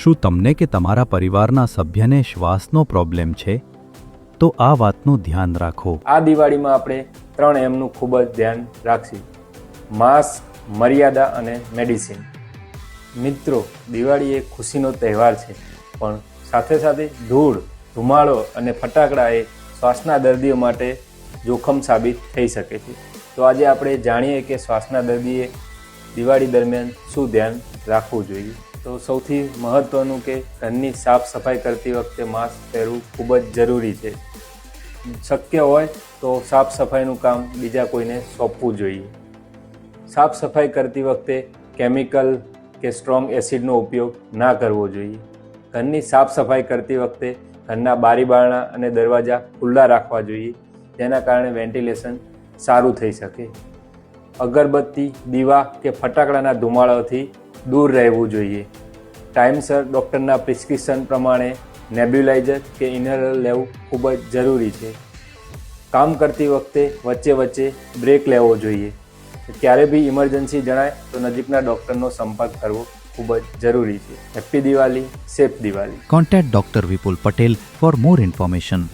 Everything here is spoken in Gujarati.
શું તમને કે તમારા પરિવારના સભ્યને શ્વાસનો પ્રોબ્લેમ છે? તો આ વાતનું ધ્યાન રાખો. આ દિવાળીમાં આપણે 3 એમનું ખૂબ જ ધ્યાન રાખશું: માસ્ક, મર્યાદા અને મેડિસિન. મિત્રો, દિવાળી એ ખુશીનો તહેવાર છે, પણ સાથે સાથે ધૂળ, ધુમાડો અને ફટાકડા એ શ્વાસના દર્દીઓ માટે જોખમ સાબિત થઈ શકે છે. તો આજે આપણે જાણીએ કે શ્વાસના દર્દીએ દિવાળી દરમિયાન શું ધ્યાન રાખવું જોઈએ. તો સૌથી મહત્ત્વનું કે ઘરની સાફ સફાઈ કરતી વખતે માસ્ક પહેરવું ખૂબ જ જરૂરી છે. શક્ય હોય તો સાફ સફાઈનું કામ બીજા કોઈને સોંપવું જોઈએ. સાફ સફાઈ કરતી વખતે કેમિકલ કે સ્ટ્રોંગ એસિડનો ઉપયોગ ના કરવો જોઈએ. ઘરની સાફ સફાઈ કરતી વખતે ઘરના બારી બારણા અને દરવાજા ખુલ્લા રાખવા જોઈએ, જેના કારણે વેન્ટિલેશન સારું થઈ શકે. અગરબત્તી, દીવા કે ફટાકડાના ધુમાડાથી દૂર રહેવું જોઈએ. ટાઈમસર ડૉક્ટરના પ્રિસ્ક્રિપ્શન પ્રમાણે નેબ્યુલાઇઝર કે ઇનહેલર લેવું ખૂબ જ જરૂરી છે. કામ કરતી વખતે વચ્ચે વચ્ચે બ્રેક લેવો જોઈએ. ક્યારે બી ઇમરજન્સી જણાય તો નજીકના ડૉક્ટરનો સંપર્ક કરવો ખૂબ જ જરૂરી છે. Happy Diwali, safe Diwali. Contact Dr. Vipul Patel for more information.